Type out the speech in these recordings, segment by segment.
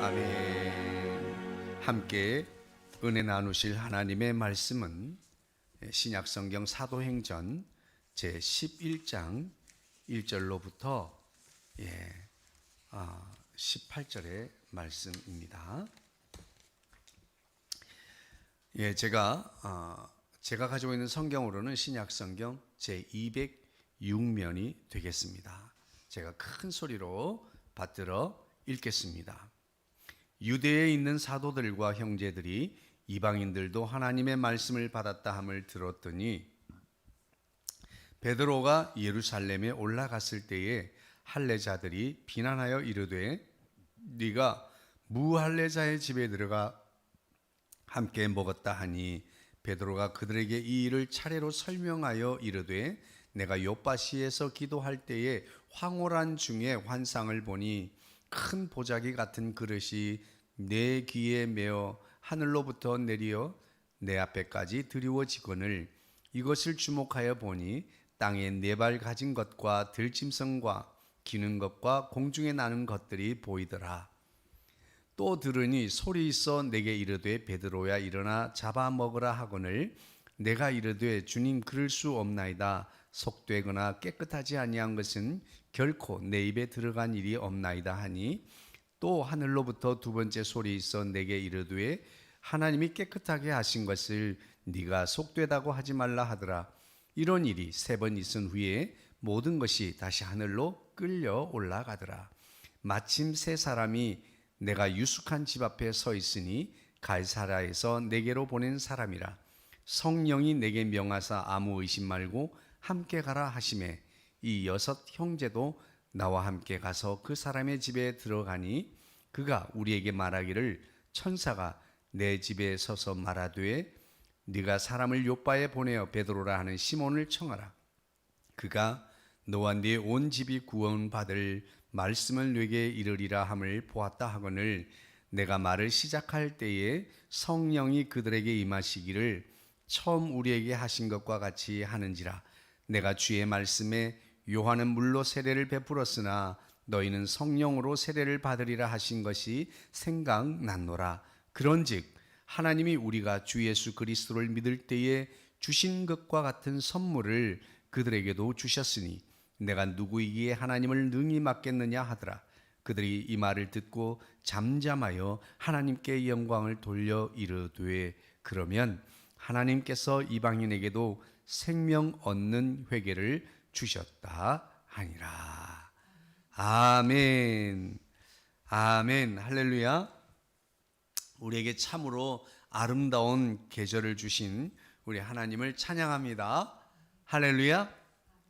아멘. 함께 은혜 나누실 하나님의 말씀은 신약성경 사도행전 제 11장 1절로부터 18절의 말씀입니다. 제가 가지고 있는 성경으로는 신약성경 제 206면이 되겠습니다. 제가 큰 소리로 받들어 읽겠습니다. 유대에 있는 사도들과 형제들이 이방인들도 하나님의 말씀을 받았다 함을 들었더니 베드로가 예루살렘에 올라갔을 때에 할례자들이 비난하여 이르되 네가 무할례자의 집에 들어가 함께 먹었다 하니 베드로가 그들에게 이 일을 차례로 설명하여 이르되 내가 요파시에서 기도할 때에 황홀한 중에 환상을 보니 큰 보자기 같은 그릇이 내 귀에 매어 하늘로부터 내려 내 앞에까지 드리워지거늘 이것을 주목하여 보니 땅에 네 발 가진 것과 들짐승과 기는 것과 공중에 나는 것들이 보이더라. 또 들으니 소리 있어 내게 이르되 베드로야 일어나 잡아 먹으라 하거늘 내가 이르되 주님 그럴 수 없나이다. 속되거나 깨끗하지 아니한 것은 결코 내 입에 들어간 일이 없나이다 하니 또 하늘로부터 두 번째 소리 있어 내게 이르되 하나님이 깨끗하게 하신 것을 네가 속되다고 하지 말라 하더라. 이런 일이 세 번 있은 후에 모든 것이 다시 하늘로 끌려 올라가더라. 마침 세 사람이 내가 유숙한 집 앞에 서 있으니 갈사라에서 내게로 보낸 사람이라. 성령이 내게 명하사 아무 의심 말고 함께 가라 하시매 이 여섯 형제도 나와 함께 가서 그 사람의 집에 들어가니 그가 우리에게 말하기를 천사가 내 집에 서서 말하되 네가 사람을 요바에 보내어 베드로라 하는 시몬을 청하라. 그가 너와 네 온 집이 구원받을 말씀을 네게 이르리라 함을 보았다 하거늘 내가 말을 시작할 때에 성령이 그들에게 임하시기를 처음 우리에게 하신 것과 같이 하는지라. 내가 주의 말씀에 요한은 물로 세례를 베풀었으나 너희는 성령으로 세례를 받으리라 하신 것이 생각났노라. 그런즉 하나님이 우리가 주 예수 그리스도를 믿을 때에 주신 것과 같은 선물을 그들에게도 주셨으니 내가 누구이기에 하나님을 능히 맡겠느냐 하더라. 그들이 이 말을 듣고 잠잠하여 하나님께 영광을 돌려 이르되 그러면 하나님께서 이방인에게도 생명 얻는 회개를 주셨다 하니라. 아멘. 아멘. 할렐루야. 우리에게 참으로 아름다운 계절을 주신 우리 하나님을 찬양합니다. 할렐루야.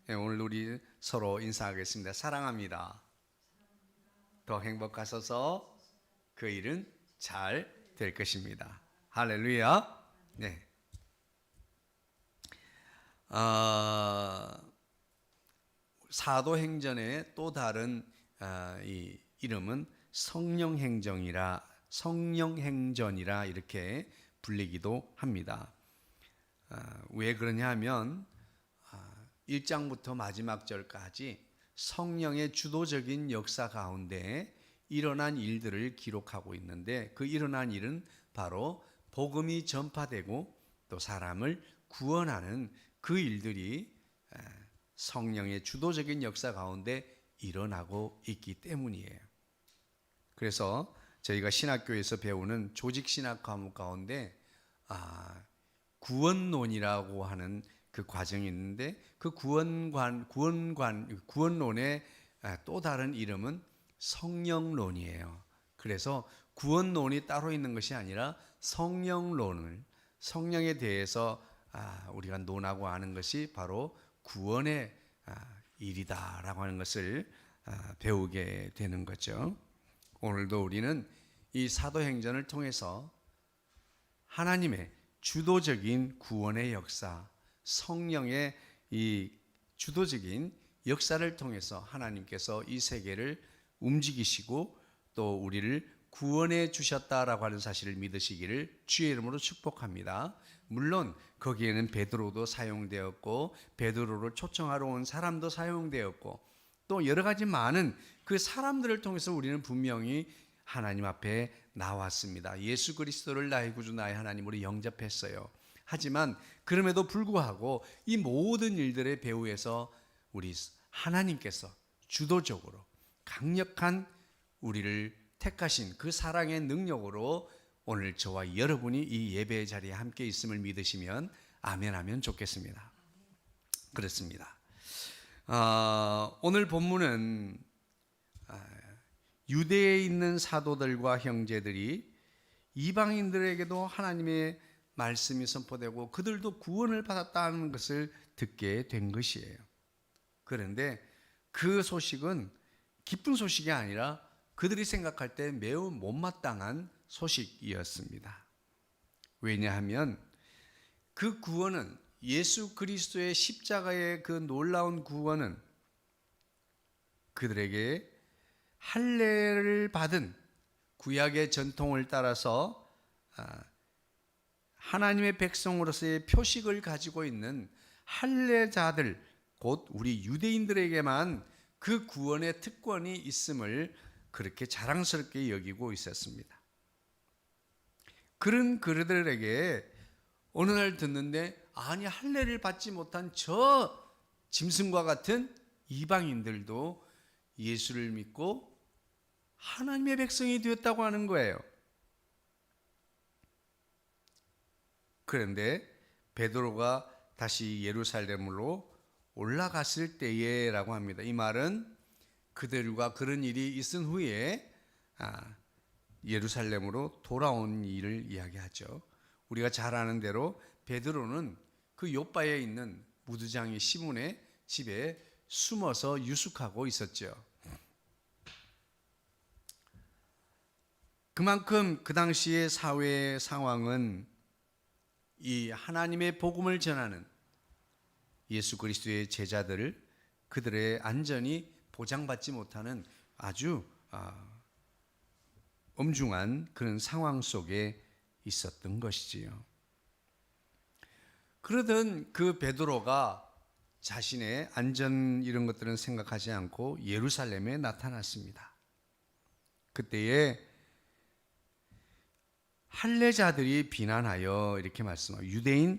네, 오늘 우리 서로 인사하겠습니다. 사랑합니다. 더 행복하소서. 그 일은 잘 될 것입니다. 할렐루야. 네. 사도행전의 또 다른 이 이름은 성령행전이라 이렇게 불리기도 합니다. 왜 그러냐 하면 1장부터 마지막 절까지 성령의 주도적인 역사 가운데 일어난 일들을 기록하고 있는데 그 일어난 일은 바로 복음이 전파되고 또 사람을 구원하는 그 일들이 성령의 주도적인 역사 가운데 일어나고 있기 때문이에요. 그래서 저희가 신학교에서 배우는 조직신학 과목 가운데 구원론이라고 하는 그 과정이 있는데 그 구원론의 또 다른 이름은 성령론이에요. 그래서 구원론이 따로 있는 것이 아니라 성령에 대해서 우리가 논하고 하는 것이 바로 구원의 일이다라고 하는 것을 배우게 되는 거죠. 오늘도 우리는 이 사도행전을 통해서 하나님의 주도적인 구원의 역사, 성령의 이 주도적인 역사를 통해서 하나님께서 이 세계를 움직이시고 또 우리를 구원해 주셨다라고 하는 사실을 믿으시기를 주의 이름으로 축복합니다. 물론 거기에는 베드로도 사용되었고 베드로를 초청하러 온 사람도 사용되었고 또 여러 가지 많은 그 사람들을 통해서 우리는 분명히 하나님 앞에 나왔습니다. 예수 그리스도를 나의 구주 나의 하나님으로 영접했어요. 하지만 그럼에도 불구하고 이 모든 일들의 배후에서 우리 하나님께서 주도적으로 강력한 우리를 택하신 그 사랑의 능력으로 오늘 저와 여러분이 이 예배의 자리에 함께 있음을 믿으시면 아멘 하면 좋겠습니다. 그렇습니다. 오늘 본문은 유대에 있는 사도들과 형제들이 이방인들에게도 하나님의 말씀이 선포되고 그들도 구원을 받았다는 것을 듣게 된 것이에요. 그런데 그 소식은 기쁜 소식이 아니라 그들이 생각할 때 매우 못마땅한 소식이었습니다. 왜냐하면 그 구원은, 예수 그리스도의 십자가의 그 놀라운 구원은 그들에게 할례를 받은 구약의 전통을 따라서 하나님의 백성으로서의 표식을 가지고 있는 할례자들, 곧 우리 유대인들에게만 그 구원의 특권이 있음을 그렇게 자랑스럽게 여기고 있었습니다. 그런 그들에게 어느 날 듣는데, 아니 할례를 받지 못한 저 짐승과 같은 이방인들도 예수를 믿고 하나님의 백성이 되었다고 하는 거예요. 그런데 베드로가 다시 예루살렘으로 올라갔을 때에라고 합니다. 이 말은 그들과 그런 일이 있은 후에 예루살렘으로 돌아온 일을 이야기하죠. 우리가 잘 아는 대로 베드로는 그 요바에 있는 무두장이 시몬의 집에 숨어서 유숙하고 있었죠. 그만큼 그 당시의 사회의 상황은 이 하나님의 복음을 전하는 예수 그리스도의 제자들을 그들의 안전이 보장받지 못하는 아주 엄중한 그런 상황 속에 있었던 것이지요. 그러던 그 베드로가 자신의 안전 이런 것들은 생각하지 않고 예루살렘에 나타났습니다. 그때에 할례자들이 비난하여 이렇게 말씀하고, 유대인,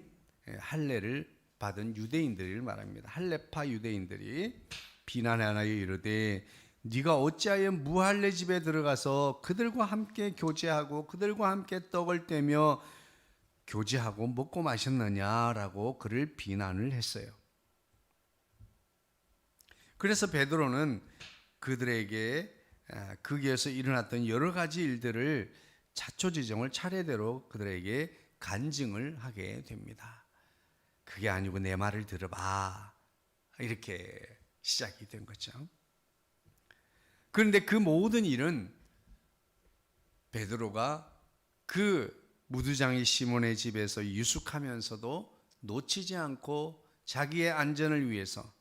할례를 받은 유대인들을 말합니다. 할례파 유대인들이 비난하여 이르되, 네가 어찌하여 무할례 집에 들어가서 그들과 함께 교제하고 그들과 함께 떡을 떼며 교제하고 먹고 마셨느냐라고 그를 비난을 했어요. 그래서 베드로는 그들에게 거기에서 일어났던 여러 가지 일들을 자초지종을 차례대로 그들에게 간증을 하게 됩니다. 그게 아니고 내 말을 들어봐, 이렇게 시작이 된 거죠. 그런데 그 모든 일은 베드로가 그 무두장이 시몬의 집에서 유숙하면서도 놓치지 않고 자기의 안전을 위해서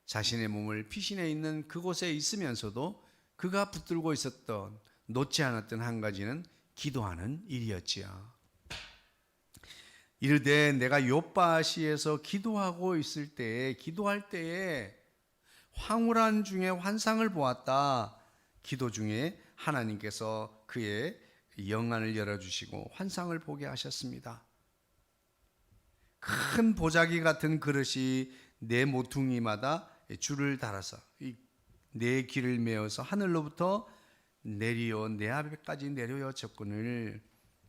자신의 몸을 피신해 있는 그곳에 있으면서도 그가 붙들고 있었던, 놓지 않았던 한 가지는 기도하는 일이었지요. 이르되 내가 요바시에서 기도하고 있을 때에, 기도할 때에 황홀한 중에 환상을 보았다. 기도 중에 하나님께서 그의 영안을 열어주시고 환상을 보게 하셨습니다. 큰 보자기 같은 그릇이 내 모퉁이마다 줄을 달아서 내 길을 메어서 하늘로부터 내려 내 앞에까지 내려여 졌거늘.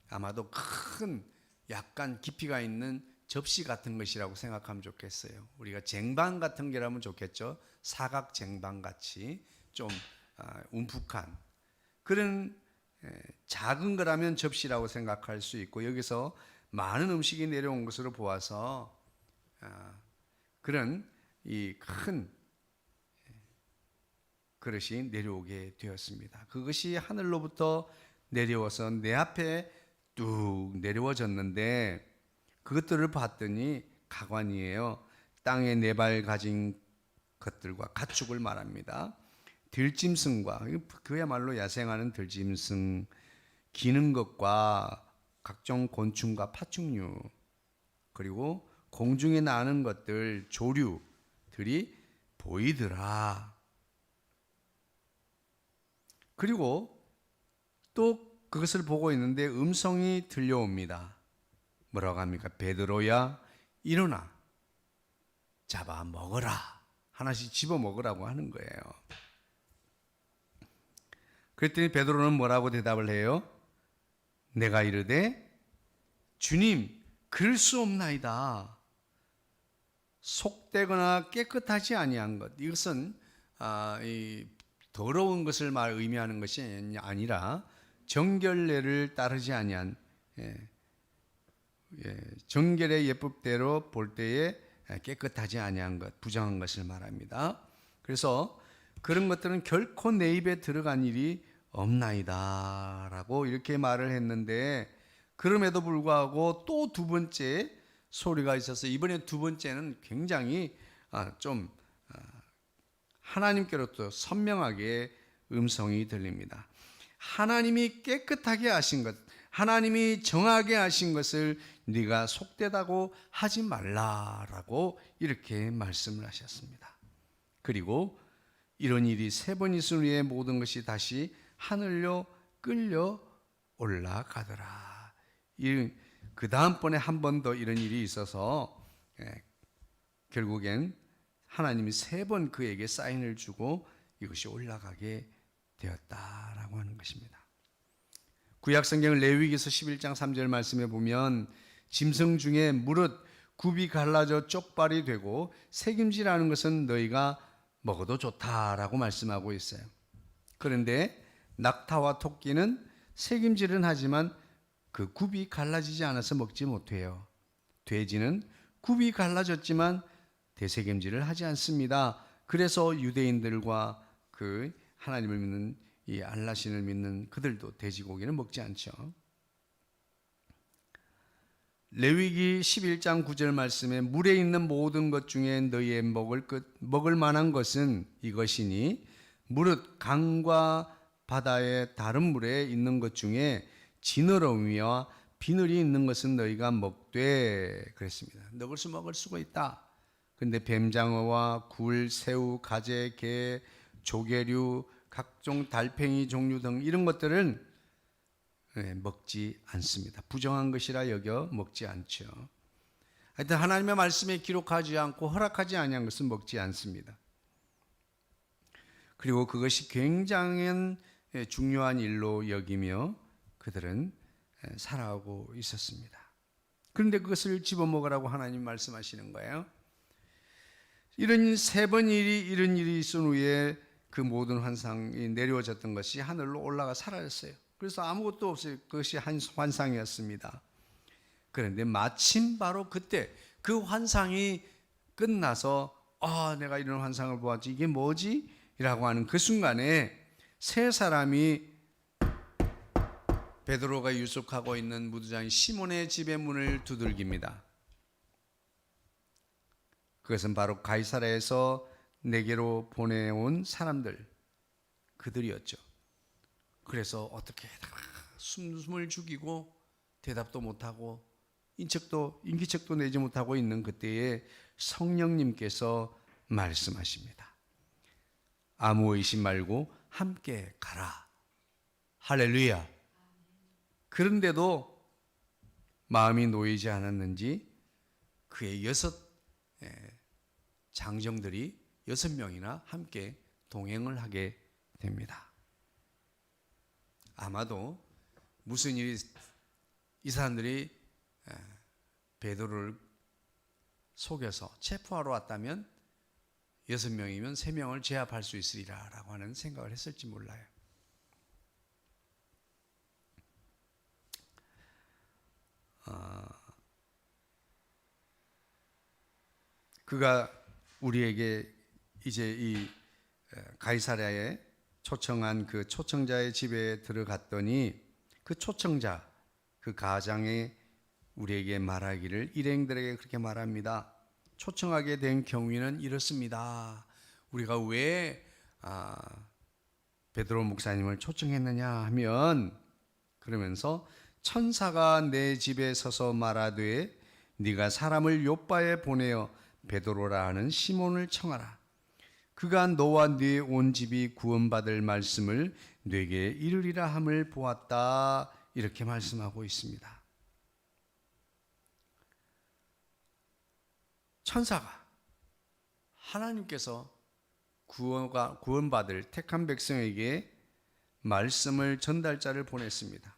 아마도 큰 약간 깊이가 있는 접시 같은 것이라고 생각하면 좋겠어요. 우리가 쟁반 같은 게라면 좋겠죠. 사각 쟁반 같이 좀 움푹한 그런 작은 거라면 접시라고 생각할 수 있고, 여기서 많은 음식이 내려온 것으로 보아서 그런 이 큰 그릇이 내려오게 되었습니다. 그것이 하늘로부터 내려와서 내 앞에 뚝 내려워졌는데, 그것들을 봤더니 가관이에요. 땅에 네 발 가진 것들과 가축을 말합니다. 들짐승과, 그야말로 야생하는 들짐승, 기는 것과 각종 곤충과 파충류, 그리고 공중에 나는 것들, 조류들이 보이더라. 그리고 또 그것을 보고 있는데 음성이 들려옵니다. 뭐라고 합니까? 베드로야 일어나 잡아 먹어라. 하나씩 집어 먹으라고 하는 거예요. 그랬더니 베드로는 뭐라고 대답을 해요? 내가 이르되 주님 그럴 수 없나이다. 속되거나 깨끗하지 아니한 것, 이것은 이 더러운 것을 의미하는 것이 아니라 정결례를 따르지 아니한, 정결의 예법대로 볼 때에 깨끗하지 아니한 것, 부정한 것을 말합니다. 그래서 그런 것들은 결코 내 입에 들어간 일이 없나이다 라고 이렇게 말을 했는데, 그럼에도 불구하고 또 두 번째 소리가 있어서, 이번에 두 번째는 굉장히 좀 하나님께로부터 선명하게 음성이 들립니다. 하나님이 깨끗하게 하신 것, 하나님이 정하게 하신 것을 네가 속되다고 하지 말라라고 이렇게 말씀을 하셨습니다. 그리고 이런 일이 세 번 있은 후에 모든 것이 다시 하늘로 끌려 올라가더라. 그 다음번에 한 번 더 이런 일이 있어서 결국엔 하나님이 세 번 그에게 사인을 주고 이것이 올라가게 되었다라고 하는 것입니다. 구약성경 레위기서 11장 3절 말씀에 보면 짐승 중에 무릇 굽이 갈라져 쪽발이 되고 새김질하는 것은 너희가 먹어도 좋다라고 말씀하고 있어요. 그런데 낙타와 토끼는 새김질은 하지만 그 굽이 갈라지지 않아서 먹지 못해요. 돼지는 굽이 갈라졌지만 대새김질을 하지 않습니다. 그래서 유대인들과 그 하나님을 믿는 이 알라신을 믿는 그들도 돼지고기는 먹지 않죠. 레위기 11장 9절 말씀에 물에 있는 모든 것 중에 너희의 먹을 만한 것은 이것이니 무릇 강과 바다의 다른 물에 있는 것 중에 지느러미와 비늘이 있는 것은 너희가 먹되 그랬습니다. 먹을 수가 있다. 그런데 뱀장어와 굴, 새우, 가재, 게, 조개류, 각종 달팽이 종류 등 이런 것들은 먹지 않습니다. 부정한 것이라 여겨 먹지 않죠. 하여튼 하나님의 말씀에 기록하지 않고 허락하지 아니한 것은 먹지 않습니다. 그리고 그것이 굉장히 중요한 일로 여기며 그들은 살아가고 있었습니다. 그런데 그것을 집어먹으라고 하나님 말씀하시는 거예요. 이런 세 번 이런 일이 있은 후에 그 모든 환상이 내려졌던 것이 하늘로 올라가 사라졌어요. 그래서 아무것도 없어요. 그것이 한 환상이었습니다. 그런데 마침 바로 그때 그 환상이 끝나서 내가 이런 환상을 보았지, 이게 뭐지? 라고 하는 그 순간에 세 사람이 베드로가 유숙하고 있는 무두장인 시몬의 집의 문을 두들깁니다. 그것은 바로 가이사랴에서 내게로 보내온 사람들, 그들이었죠. 그래서 어떻게 숨을 죽이고 대답도 못하고 인기척도 내지 못하고 있는 그때에 성령님께서 말씀하십니다. 아무 의심 말고 함께 가라. 할렐루야. 그런데도 마음이 놓이지 않았는지 그의 6 장정들이 6명이나 함께 동행을 하게 됩니다. 아마도 무슨 일이, 이 사람들이 베드로를 속여서 체포하러 왔다면 6명이면 3명을 제압할 수 있으리라 라고 하는 생각을 했을지 몰라요. 그가 우리에게 이제 이 가이사랴에 초청한 그 초청자의 집에 들어갔더니 그 초청자, 그 가장이 우리에게 말하기를, 일행들에게 그렇게 말합니다. 초청하게 된 경위는 이렇습니다. 우리가 왜 베드로 목사님을 초청했느냐 하면, 그러면서 천사가 내 집에 서서 말하되 네가 사람을 요바에 보내어 베드로라 하는 시몬을 청하라. 그가 너와 네 온 집이 구원받을 말씀을 네게 이르리라 함을 보았다. 이렇게 말씀하고 있습니다. 천사가 하나님께서 구원받을 택한 백성에게 말씀을 전달자를 보냈습니다.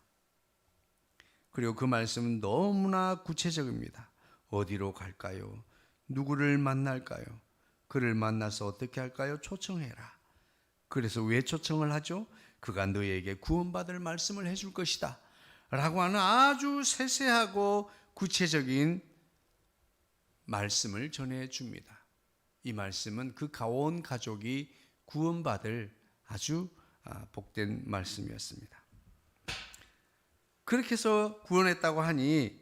그리고 그 말씀은 너무나 구체적입니다. 어디로 갈까요? 누구를 만날까요? 그를 만나서 어떻게 할까요? 초청해라. 그래서 왜 초청을 하죠? 그가 너에게 구원받을 말씀을 해줄 것이다 라고 하는 아주 세세하고 구체적인 말씀을 전해줍니다. 이 말씀은 그 온 가족이 구원받을 아주 복된 말씀이었습니다. 그렇게 해서 구원했다고 하니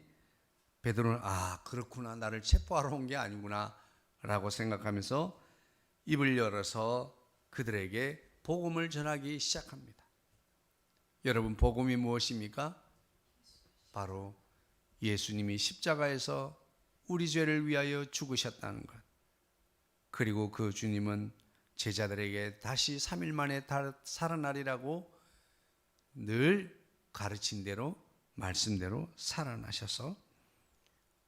베드로는 그렇구나, 나를 체포하러 온 게 아니구나 라고 생각하면서 입을 열어서 그들에게 복음을 전하기 시작합니다. 여러분, 복음이 무엇입니까? 바로 예수님이 십자가에서 우리 죄를 위하여 죽으셨다는 것, 그리고 그 주님은 제자들에게 다시 3일 만에 살아나리라고 늘 가르친 대로, 말씀대로 살아나셔서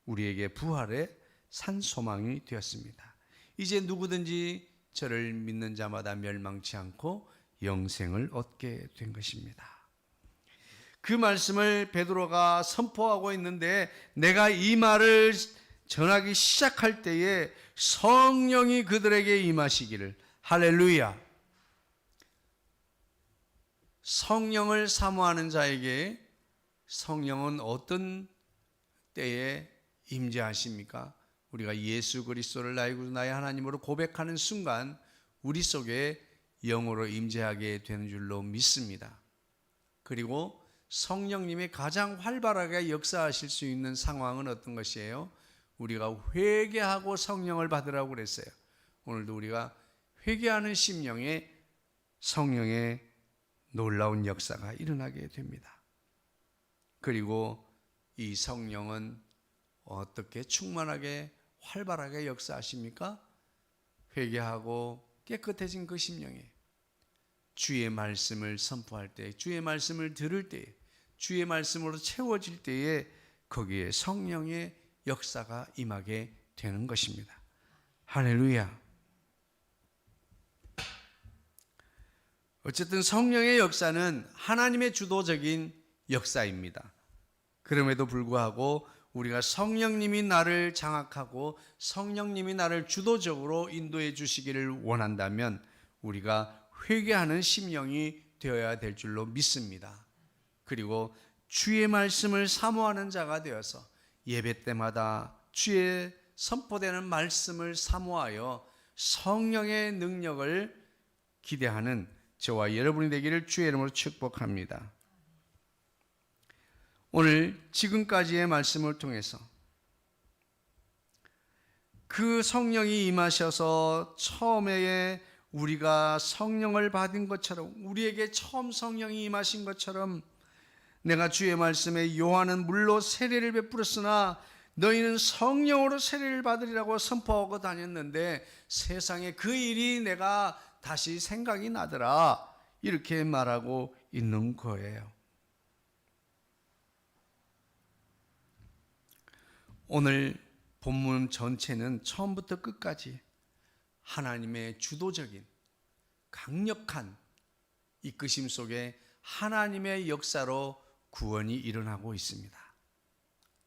우리에게 부활의 산 소망이 되었습니다. 이제 누구든지 저를 믿는 자마다 멸망치 않고 영생을 얻게 된 것입니다. 그 말씀을 베드로가 선포하고 있는데, 내가 이 말을 전하기 시작할 때에 성령이 그들에게 임하시기를. 할렐루야. 성령을 사모하는 자에게 성령은 어떤 때에 임재하십니까? 우리가 예수 그리스도를 나의 구주 나의 하나님으로 고백하는 순간 우리 속에 영으로 임재하게 되는 줄로 믿습니다. 그리고 성령님이 가장 활발하게 역사하실 수 있는 상황은 어떤 것이에요? 우리가 회개하고 성령을 받으라고 그랬어요. 오늘도 우리가 회개하는 심령에 성령의 놀라운 역사가 일어나게 됩니다. 그리고 이 성령은 어떻게 충만하게 활발하게 역사하십니까? 회개하고 깨끗해진 그 심령에 주의 말씀을 선포할 때, 주의 말씀을 들을 때, 주의 말씀으로 채워질 때에 거기에 성령의 역사가 임하게 되는 것입니다. 할렐루야. 어쨌든 성령의 역사는 하나님의 주도적인 역사입니다. 그럼에도 불구하고 우리가 성령님이 나를 장악하고 성령님이 나를 주도적으로 인도해 주시기를 원한다면 우리가 회개하는 심령이 되어야 될 줄로 믿습니다. 그리고 주의 말씀을 사모하는 자가 되어서 예배 때마다 주의 선포되는 말씀을 사모하여 성령의 능력을 기대하는 저와 여러분이 되기를 주의 이름으로 축복합니다. 오늘 지금까지의 말씀을 통해서 그 성령이 임하셔서 처음에 우리가 성령을 받은 것처럼, 우리에게 처음 성령이 임하신 것처럼, 내가 주의 말씀에 요한은 물로 세례를 베풀었으나 너희는 성령으로 세례를 받으리라고 선포하고 다녔는데 세상에 그 일이 내가 다시 생각이 나더라, 이렇게 말하고 있는 거예요. 오늘 본문 전체는 처음부터 끝까지 하나님의 주도적인 강력한 이끄심 속에 하나님의 역사로 구원이 일어나고 있습니다.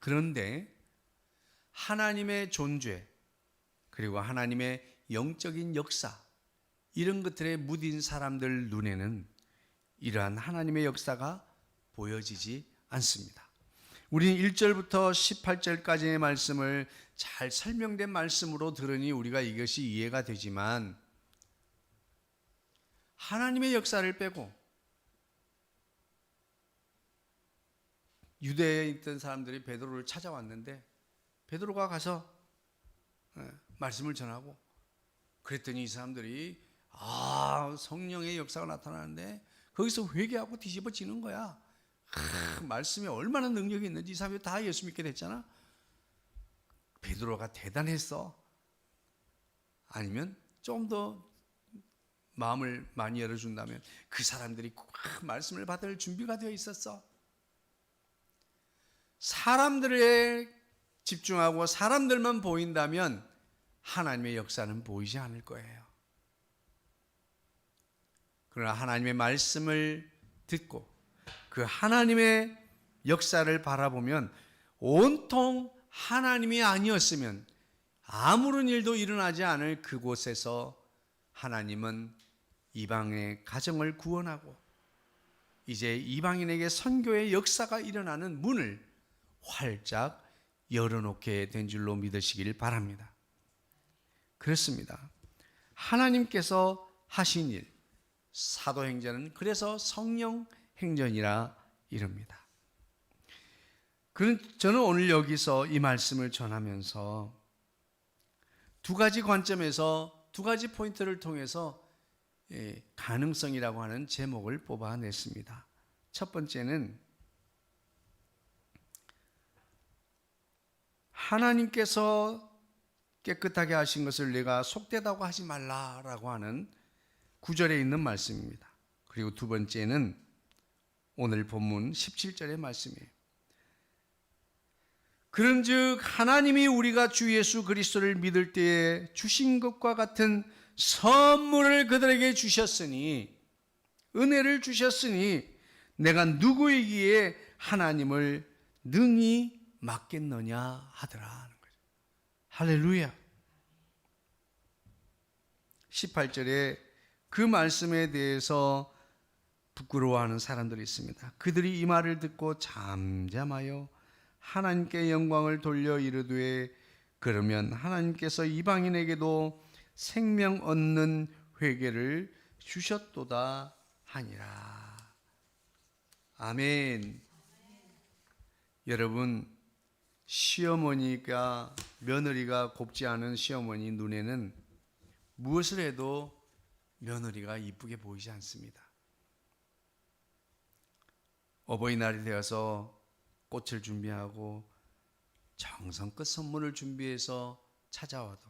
그런데 하나님의 존재, 그리고 하나님의 영적인 역사, 이런 것들에 무딘 사람들 눈에는 이러한 하나님의 역사가 보여지지 않습니다. 우리는 1절부터 18절까지의 말씀을 잘 설명된 말씀으로 들으니 우리가 이것이 이해가 되지만, 하나님의 역사를 빼고 유대에 있던 사람들이 베드로를 찾아왔는데 베드로가 가서 말씀을 전하고 그랬더니 이 사람들이 성령의 역사가 나타나는데 거기서 회개하고 뒤집어지는 거야. 말씀에 얼마나 능력이 있는지. 이 사람이 다 예수 믿게 됐잖아. 베드로가 대단했어? 아니면 좀 더 마음을 많이 열어준다면 그 사람들이 꼭 말씀을 받을 준비가 되어 있었어. 사람들에 집중하고 사람들만 보인다면 하나님의 역사는 보이지 않을 거예요. 그러나 하나님의 말씀을 듣고 그 하나님의 역사를 바라보면 온통 하나님이 아니었으면 아무런 일도 일어나지 않을 그곳에서 하나님은 이방의 가정을 구원하고 이제 이방인에게 선교의 역사가 일어나는 문을 활짝 열어놓게 된 줄로 믿으시길 바랍니다. 그렇습니다. 하나님께서 하신 일, 사도행전은 그래서 성령행전이라 이릅니다. 저는 오늘 여기서 이 말씀을 전하면서 두 가지 관점에서 두 가지 포인트를 통해서 가능성이라고 하는 제목을 뽑아냈습니다. 첫 번째는 하나님께서 깨끗하게 하신 것을 내가 속되다고 하지 말라라고 하는 9절에 있는 말씀입니다. 그리고 두 번째는 오늘 본문 17절의 말씀이에요. 그런즉 하나님이 우리가 주 예수 그리스도를 믿을 때에 주신 것과 같은 선물을 그들에게 주셨으니, 은혜를 주셨으니 내가 누구이기에 하나님을 능히 맡겠느냐 하더라 하는 거죠. 할렐루야. 18절에 그 말씀에 대해서 부끄러워하는 사람들이 있습니다. 그들이 이 말을 듣고 잠잠하여 하나님께 영광을 돌려 이르되 그러면 하나님께서 이방인에게도 생명 얻는 회개를 주셨도다 하니라. 아멘. 여러분, 며느리가 곱지 않은 시어머니 눈에는 무엇을 해도 며느리가 이쁘게 보이지 않습니다. 어버이날이 되어서 꽃을 준비하고 정성껏 선물을 준비해서 찾아와도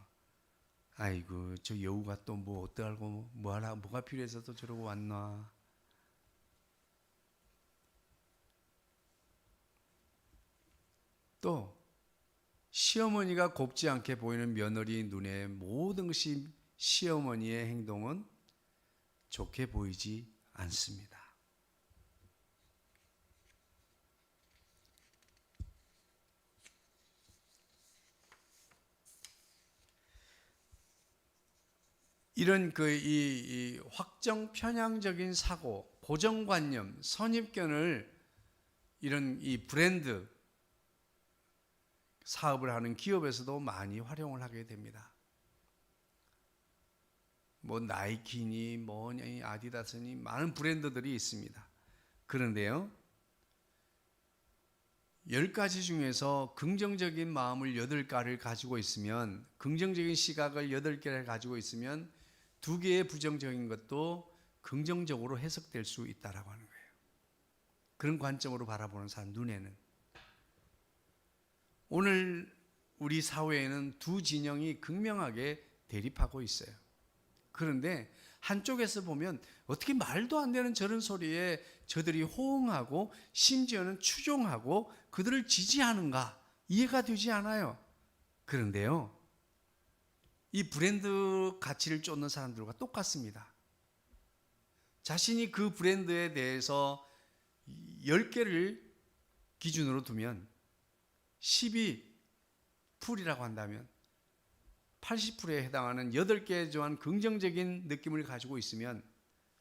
아이고 저 여우가 또 뭐 어떡하고 뭐가 필요해서 또 저러고 왔나. 또 시어머니가 곱지 않게 보이는 며느리 눈에 모든 것이 시어머니의 행동은 좋게 보이지 않습니다. 이런 이 확정 편향적인 사고, 고정관념, 선입견을 이런 이 브랜드 사업을 하는 기업에서도 많이 활용을 하게 됩니다. 뭐 나이키니 뭐니 아디다스니 많은 브랜드들이 있습니다. 그런데요, 10가지 중에서 긍정적인 마음을 8가지를 가지고 있으면, 긍정적인 시각을 8개를 가지고 있으면 2개의 부정적인 것도 긍정적으로 해석될 수 있다라고 하는 거예요. 그런 관점으로 바라보는 사람 눈에는. 오늘 우리 사회에는 두 진영이 극명하게 대립하고 있어요. 그런데 한쪽에서 보면 어떻게 말도 안 되는 저런 소리에 저들이 호응하고 심지어는 추종하고 그들을 지지하는가 이해가 되지 않아요. 그런데요, 이 브랜드 가치를 쫓는 사람들과 똑같습니다. 자신이 그 브랜드에 대해서 10개를 기준으로 두면 10이 풀이라고 한다면 80%에 해당하는 8개에 대한 긍정적인 느낌을 가지고 있으면,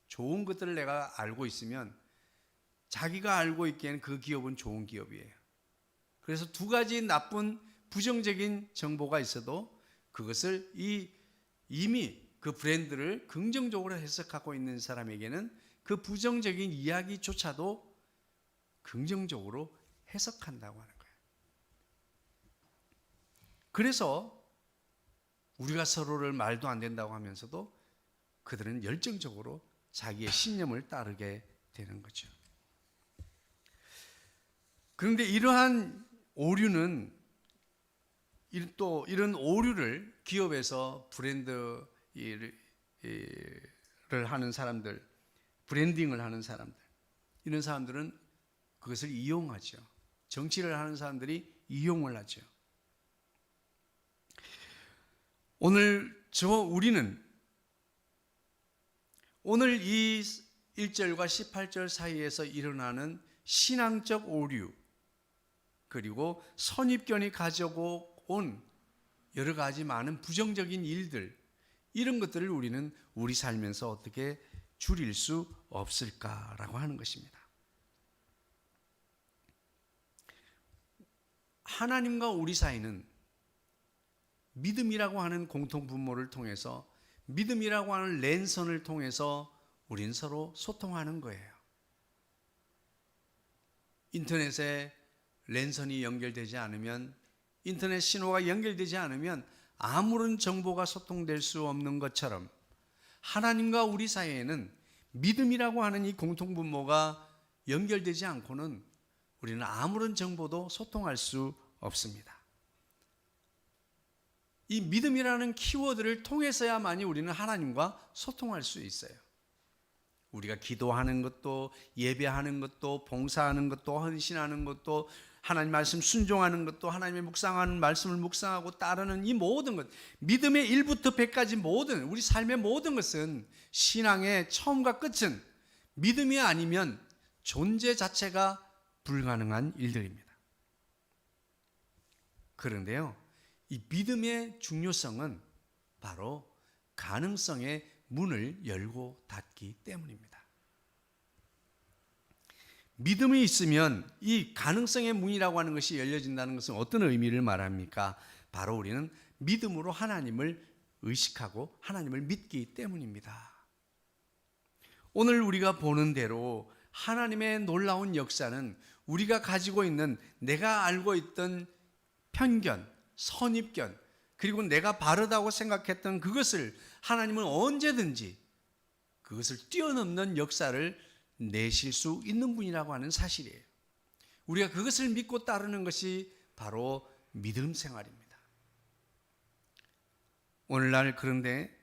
좋은 것들을 내가 알고 있으면 자기가 알고 있기에는 그 기업은 좋은 기업이에요. 그래서 2가지 나쁜 부정적인 정보가 있어도 그것을 이미 그 브랜드를 긍정적으로 해석하고 있는 사람에게는 그 부정적인 이야기조차도 긍정적으로 해석한다고 하는 거예요. 그래서 우리가 서로를 말도 안 된다고 하면서도 그들은 열정적으로 자기의 신념을 따르게 되는 거죠. 그런데 이러한 오류는, 또 이런 오류를 기업에서 브랜드를 하는 사람들, 브랜딩을 하는 사람들, 이런 사람들은 그것을 이용하죠. 정치를 하는 사람들이 이용을 하죠. 오늘 우리는 오늘 이 1절과 18절 사이에서 일어나는 신앙적 오류, 그리고 선입견이 가지고 온 여러 가지 많은 부정적인 일들, 이런 것들을 우리는 우리 살면서 어떻게 줄일 수 없을까라고 하는 것입니다. 하나님과 우리 사이는 믿음이라고 하는 공통분모를 통해서, 믿음이라고 하는 랜선을 통해서 우린 서로 소통하는 거예요. 인터넷에 랜선이 연결되지 않으면, 인터넷 신호가 연결되지 않으면 아무런 정보가 소통될 수 없는 것처럼, 하나님과 우리 사이에는 믿음이라고 하는 이 공통분모가 연결되지 않고는 우리는 아무런 정보도 소통할 수 없습니다. 이 믿음이라는 키워드를 통해서야만이 우리는 하나님과 소통할 수 있어요. 우리가 기도하는 것도, 예배하는 것도, 봉사하는 것도, 헌신하는 것도, 하나님 말씀 순종하는 것도, 하나님의 묵상하는 말씀을 묵상하고 따르는 이 모든 것, 믿음의 1부터 100까지 모든 우리 삶의 모든 것은, 신앙의 처음과 끝은 믿음이 아니면 존재 자체가 불가능한 일들입니다. 그런데요, 이 믿음의 중요성은 바로 가능성의 문을 열고 닫기 때문입니다. 믿음이 있으면 이 가능성의 문이라고 하는 것이 열려진다는 것은 어떤 의미를 말합니까? 바로 우리는 믿음으로 하나님을 의식하고 하나님을 믿기 때문입니다. 오늘 우리가 보는 대로 하나님의 놀라운 역사는 우리가 가지고 있는, 내가 알고 있던 편견, 선입견, 그리고 내가 바르다고 생각했던 그것을 하나님은 언제든지 그것을 뛰어넘는 역사를 내실 수 있는 분이라고 하는 사실이에요. 우리가 그것을 믿고 따르는 것이 바로 믿음 생활입니다. 오늘날 그런데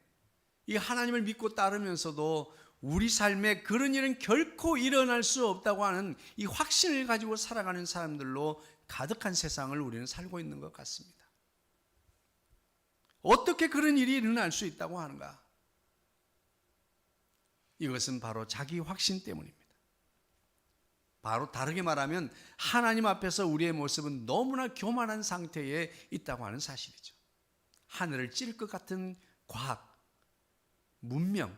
이 하나님을 믿고 따르면서도 우리 삶에 그런 일은 결코 일어날 수 없다고 하는 이 확신을 가지고 살아가는 사람들로 가득한 세상을 우리는 살고 있는 것 같습니다. 어떻게 그런 일이 일어날 수 있다고 하는가? 이것은 바로 자기 확신 때문입니다. 바로 다르게 말하면 하나님 앞에서 우리의 모습은 너무나 교만한 상태에 있다고 하는 사실이죠. 하늘을 찌를 것 같은 과학, 문명,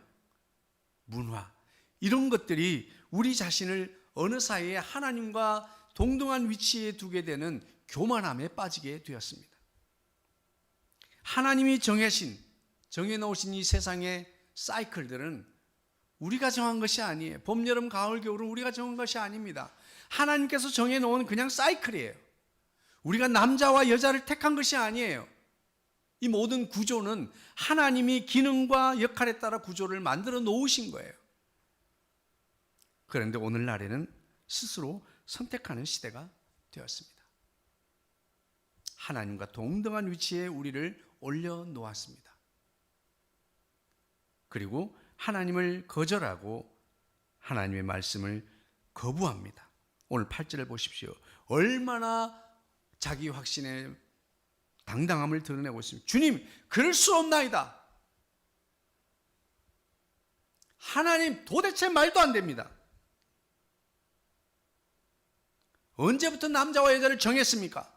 문화, 이런 것들이 우리 자신을 어느 사이에 하나님과 동등한 위치에 두게 되는 교만함에 빠지게 되었습니다. 하나님이 정해놓으신 이 세상의 사이클들은 우리가 정한 것이 아니에요. 봄, 여름, 가을, 겨울은 우리가 정한 것이 아닙니다. 하나님께서 정해놓은 그냥 사이클이에요. 우리가 남자와 여자를 택한 것이 아니에요. 이 모든 구조는 하나님이 기능과 역할에 따라 구조를 만들어 놓으신 거예요. 그런데 오늘날에는 스스로 선택하는 시대가 되었습니다. 하나님과 동등한 위치에 우리를 올려놓았습니다. 그리고 하나님을 거절하고 하나님의 말씀을 거부합니다. 오늘 8절을 보십시오. 얼마나 자기 확신의 당당함을 드러내고 있습니다. 주님, 그럴 수 없나이다. 하나님, 도대체 말도 안 됩니다. 언제부터 남자와 여자를 정했습니까?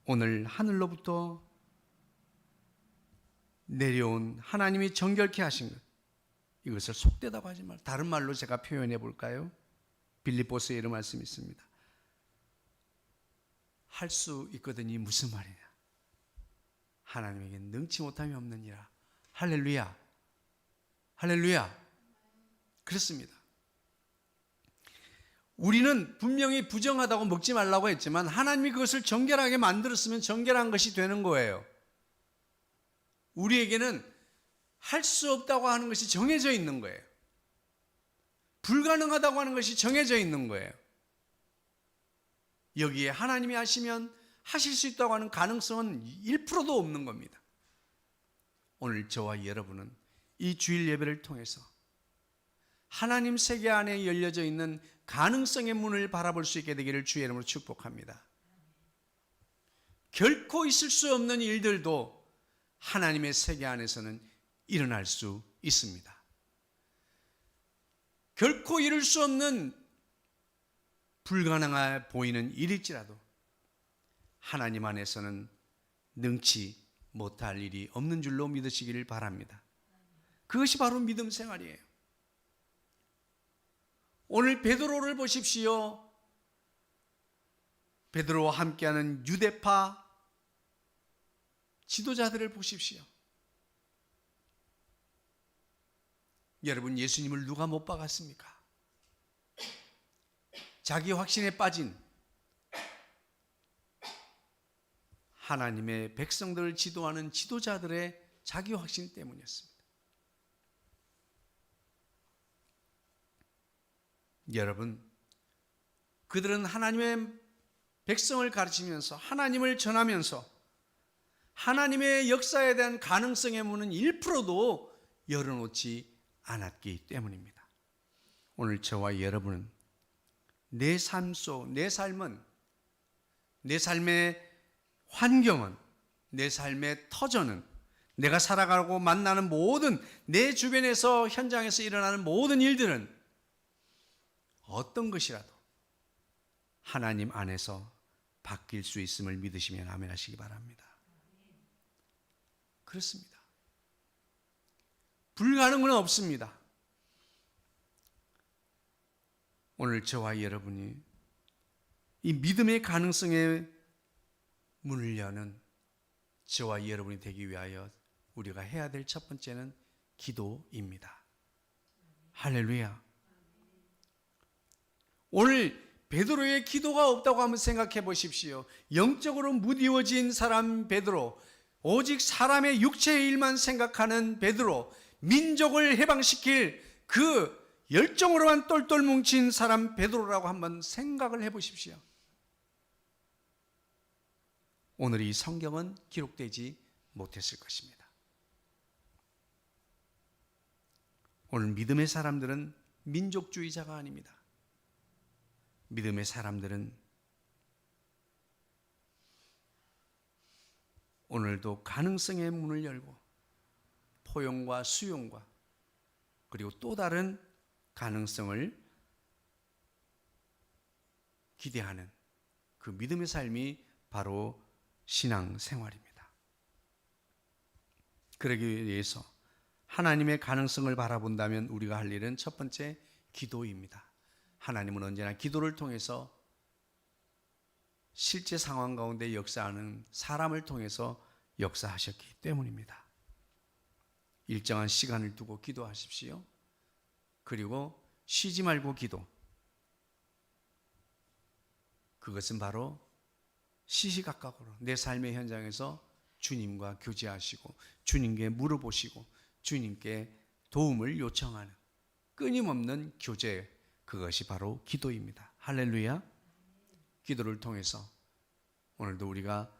오늘 하늘로부터 내려온 하나님이 정결케 하신 것, 이것을 속되다고 하지 말고 다른 말로 제가 표현해 볼까요? 빌립보서에 이런 말씀이 있습니다. 할 수 있거든이 무슨 말이냐? 하나님에게 능치 못함이 없느니라. 할렐루야, 할렐루야. 그렇습니다. 우리는 분명히 부정하다고 먹지 말라고 했지만 하나님이 그것을 정결하게 만들었으면 정결한 것이 되는 거예요. 우리에게는 할 수 없다고 하는 것이 정해져 있는 거예요. 불가능하다고 하는 것이 정해져 있는 거예요. 여기에 하나님이 하시면 하실 수 있다고 하는 가능성은 1%도 없는 겁니다. 오늘 저와 여러분은 이 주일 예배를 통해서 하나님 세계 안에 열려져 있는 가능성의 문을 바라볼 수 있게 되기를 주의 이름으로 축복합니다. 결코 있을 수 없는 일들도 하나님의 세계 안에서는 일어날 수 있습니다. 결코 이룰 수 없는 불가능해 보이는 일일지라도 하나님 안에서는 능치 못할 일이 없는 줄로 믿으시기를 바랍니다. 그것이 바로 믿음 생활이에요. 오늘 베드로를 보십시오. 베드로와 함께하는 유대파 지도자들을 보십시오. 여러분, 예수님을 누가 못 박았습니까? 자기 확신에 빠진 하나님의 백성들을 지도하는 지도자들의 자기 확신 때문이었습니다. 여러분, 그들은 하나님의 백성을 가르치면서 하나님을 전하면서 하나님의 역사에 대한 가능성의 문은 1%도 열어놓지 않았기 때문입니다. 오늘 저와 여러분은 내 삶의 환경은, 내 삶의 터전은, 내가 살아가고 만나는 모든 내 주변에서 현장에서 일어나는 모든 일들은 어떤 것이라도 하나님 안에서 바뀔 수 있음을 믿으시면 아멘 하시기 바랍니다. 그렇습니다. 불가능은 없습니다. 오늘 저와 여러분이 이 믿음의 가능성의 문을 여는 저와 여러분이 되기 위하여 우리가 해야 될 첫 번째는 기도입니다. 할렐루야. 오늘 베드로의 기도가 없다고 한번 생각해 보십시오. 영적으로 무디워진 사람 베드로, 오직 사람의 육체의 일만 생각하는 베드로, 민족을 해방시킬 그 열정으로만 똘똘 뭉친 사람 베드로라고 한번 생각을 해 보십시오. 오늘 이 성경은 기록되지 못했을 것입니다. 오늘 믿음의 사람들은 민족주의자가 아닙니다. 믿음의 사람들은 오늘도 가능성의 문을 열고 포용과 수용과 그리고 또 다른 가능성을 기대하는 그 믿음의 삶이 바로 신앙생활입니다. 그러기 위해서 하나님의 가능성을 바라본다면 우리가 할 일은 첫 번째 기도입니다. 하나님은 언제나 기도를 통해서 실제 상황 가운데 역사하는 사람을 통해서 역사하셨기 때문입니다. 일정한 시간을 두고 기도하십시오. 그리고 쉬지 말고 기도. 그것은 바로 시시각각으로 내 삶의 현장에서 주님과 교제하시고 주님께 물어보시고 주님께 도움을 요청하는 끊임없는 교제, 그것이 바로 기도입니다. 할렐루야. 기도를 통해서 오늘도 우리가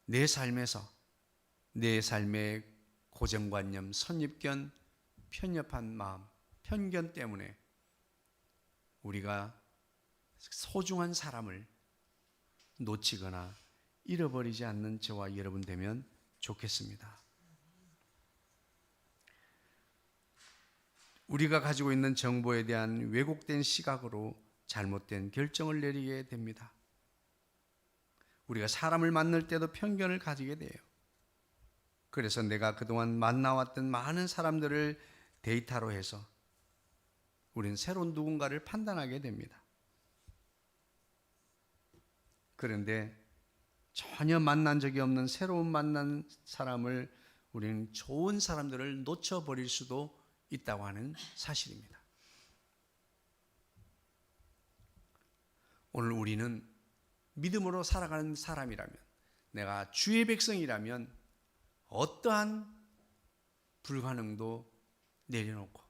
내 삶에서 내 삶의 고정관념, 선입견, 편협한 마음, 편견 때문에 우리가 소중한 사람을 놓치거나 잃어버리지 않는 저와 여러분 되면 좋겠습니다. 우리가 가지고 있는 정보에 대한 왜곡된 시각으로 잘못된 결정을 내리게 됩니다. 우리가 사람을 만날 때도 편견을 가지게 돼요. 그래서 내가 그동안 만나왔던 많은 사람들을 데이터로 해서 우리는 새로운 누군가를 판단하게 됩니다. 그런데 전혀 만난 적이 없는 새로운 만난 사람을 우리는 좋은 사람들을 놓쳐버릴 수도 있다고 하는 사실입니다. 오늘 우리는 믿음으로 살아가는 사람이라면, 내가 주의 백성이라면 어떠한 불가능도 내려놓고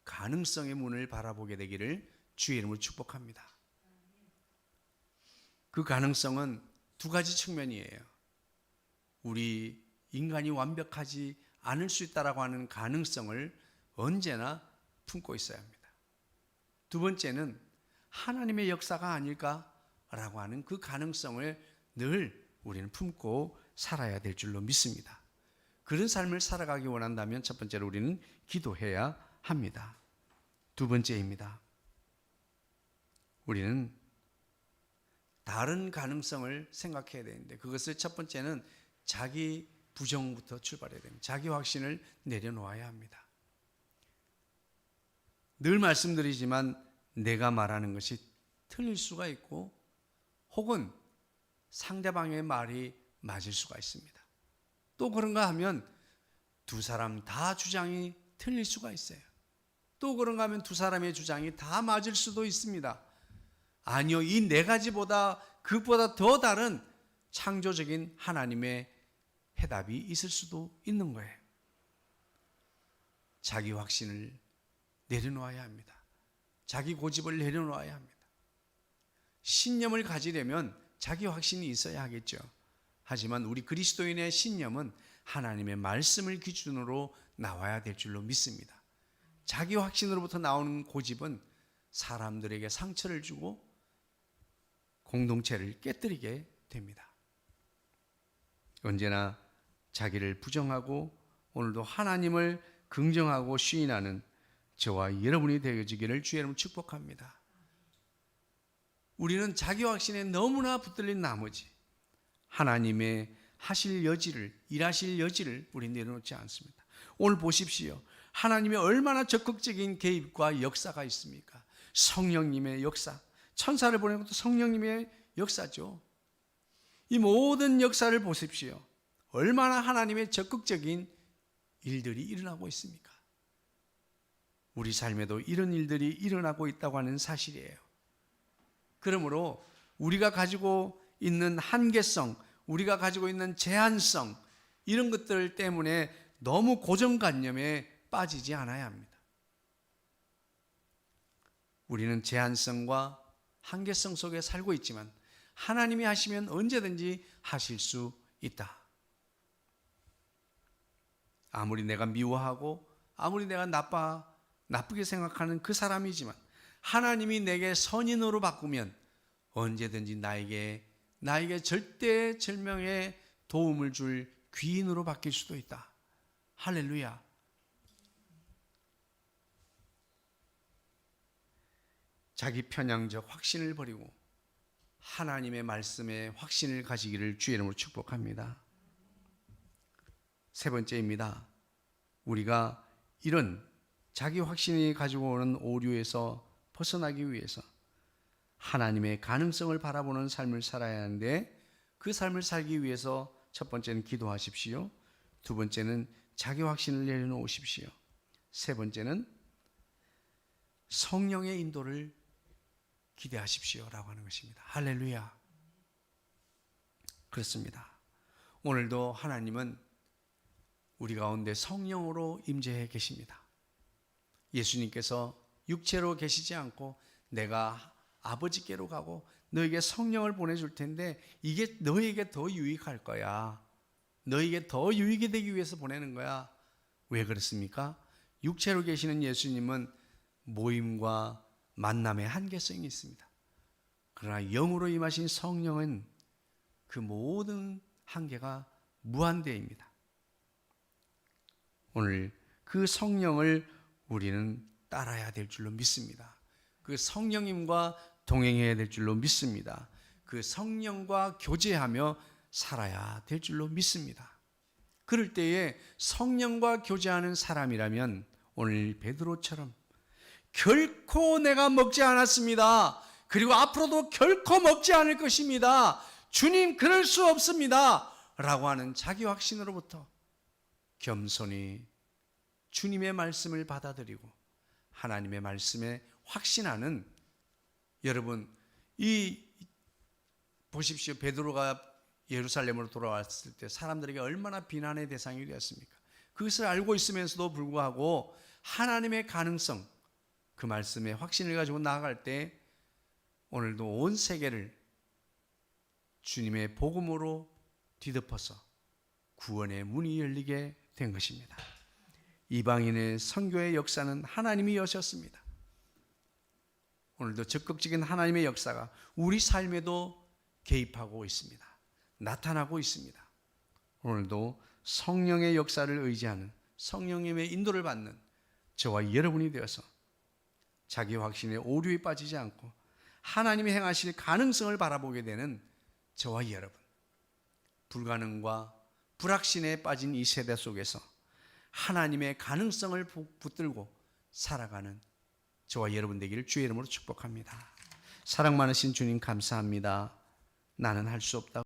가능성의 문을 바라보게 되기를 주의 이름으로 축복합니다. 그 가능성은 두 가지 측면이에요. 우리 인간이 완벽하지 않을 수 있다라고 하는 가능성을 언제나 품고 있어야 합니다. 두 번째는 하나님의 역사가 아닐까라고 하는 그 가능성을 늘 우리는 품고 살아야 될 줄로 믿습니다. 그런 삶을 살아가기 원한다면 첫 번째로 우리는 기도해야 합니다. 두 번째입니다. 우리는 다른 가능성을 생각해야 되는데, 그것을 첫 번째는 자기 부정부터 출발해야 됩니다. 자기 확신을 내려놓아야 합니다. 늘 말씀드리지만 내가 말하는 것이 틀릴 수가 있고 혹은 상대방의 말이 맞을 수가 있습니다. 또 그런가 하면 두 사람 다 주장이 틀릴 수가 있어요. 또 그런가 하면 두 사람의 주장이 다 맞을 수도 있습니다. 아니요, 이 네 가지보다 그것보다 더 다른 창조적인 하나님의 해답이 있을 수도 있는 거예요. 자기 확신을 내려놓아야 합니다. 자기 고집을 내려놓아야 합니다. 신념을 가지려면 자기 확신이 있어야 하겠죠. 하지만 우리 그리스도인의 신념은 하나님의 말씀을 기준으로 나와야 될 줄로 믿습니다. 자기 확신으로부터 나오는 고집은 사람들에게 상처를 주고 공동체를 깨뜨리게 됩니다. 언제나 자기를 부정하고 오늘도 하나님을 긍정하고 시인하는 저와 여러분이 되어지기를 주의 이름으로 축복합니다. 우리는 자기 확신에 너무나 붙들린 나머지 하나님의 하실 여지를, 일하실 여지를 우리 내려놓지 않습니다. 오늘 보십시오. 하나님의 얼마나 적극적인 개입과 역사가 있습니까? 성령님의 역사, 천사를 보낸 것도 성령님의 역사죠. 이 모든 역사를 보십시오. 얼마나 하나님의 적극적인 일들이 일어나고 있습니까? 우리 삶에도 이런 일들이 일어나고 있다고 하는 사실이에요. 그러므로 우리가 가지고 있는 한계성, 우리가 가지고 있는 제한성, 이런 것들 때문에 너무 고정관념에 빠지지 않아야 합니다. 우리는 제한성과 한계성 속에 살고 있지만 하나님이 하시면 언제든지 하실 수 있다. 아무리 내가 미워하고 아무리 내가 나쁘게 생각하는 그 사람이지만 하나님이 내게 선인으로 바꾸면 언제든지 나에게 절대절명의 도움을 줄 귀인으로 바뀔 수도 있다. 할렐루야. 자기 편향적 확신을 버리고 하나님의 말씀에 확신을 가지기를 주의 이름으로 축복합니다. 세 번째입니다. 우리가 이런 자기 확신이 가지고 오는 오류에서 벗어나기 위해서 하나님의 가능성을 바라보는 삶을 살아야 하는데, 그 삶을 살기 위해서 첫 번째는 기도하십시오. 두 번째는 자기 확신을 내려놓으십시오. 세 번째는 성령의 인도를 기대하십시오라고 하는 것입니다. 할렐루야. 그렇습니다. 오늘도 하나님은 우리 가운데 성령으로 임재해 계십니다. 예수님께서 육체로 계시지 않고 내가 아버지께로 가고 너에게 성령을 보내줄 텐데 이게 너에게 더 유익할 거야. 너에게 더 유익이 되기 위해서 보내는 거야. 왜 그렇습니까? 육체로 계시는 예수님은 모임과 만남의 한계성이 있습니다. 그러나 영으로 임하신 성령은 그 모든 한계가 무한대입니다. 오늘 그 성령을 우리는 따라야 될 줄로 믿습니다. 그 성령님과 동행해야 될 줄로 믿습니다. 그 성령과 교제하며 살아야 될 줄로 믿습니다. 그럴 때에 성령과 교제하는 사람이라면 오늘 베드로처럼 결코 내가 먹지 않았습니다. 그리고 앞으로도 결코 먹지 않을 것입니다. 주님, 그럴 수 없습니다. 라고 하는 자기 확신으로부터 겸손히 주님의 말씀을 받아들이고 하나님의 말씀에 확신하는, 여러분, 보십시오. 베드로가 예루살렘으로 돌아왔을 때 사람들에게 얼마나 비난의 대상이 되었습니까? 그것을 알고 있으면서도 불구하고 하나님의 가능성, 그 말씀에 확신을 가지고 나아갈 때 오늘도 온 세계를 주님의 복음으로 뒤덮어서 구원의 문이 열리게 된 것입니다. 이방인의 선교의 역사는 하나님이 여셨습니다. 오늘도 적극적인 하나님의 역사가 우리 삶에도 개입하고 있습니다. 나타나고 있습니다. 오늘도 성령의 역사를 의지하는, 성령님의 인도를 받는 저와 여러분이 되어서 자기 확신에 오류에 빠지지 않고 하나님이 행하실 가능성을 바라보게 되는 저와 여러분, 불가능과 불확신에 빠진 이 세대 속에서 하나님의 가능성을 붙들고 살아가는 저와 여러분 되기를 주의 이름으로 축복합니다. 사랑 많으신 주님 감사합니다. 나는 할 수 없다.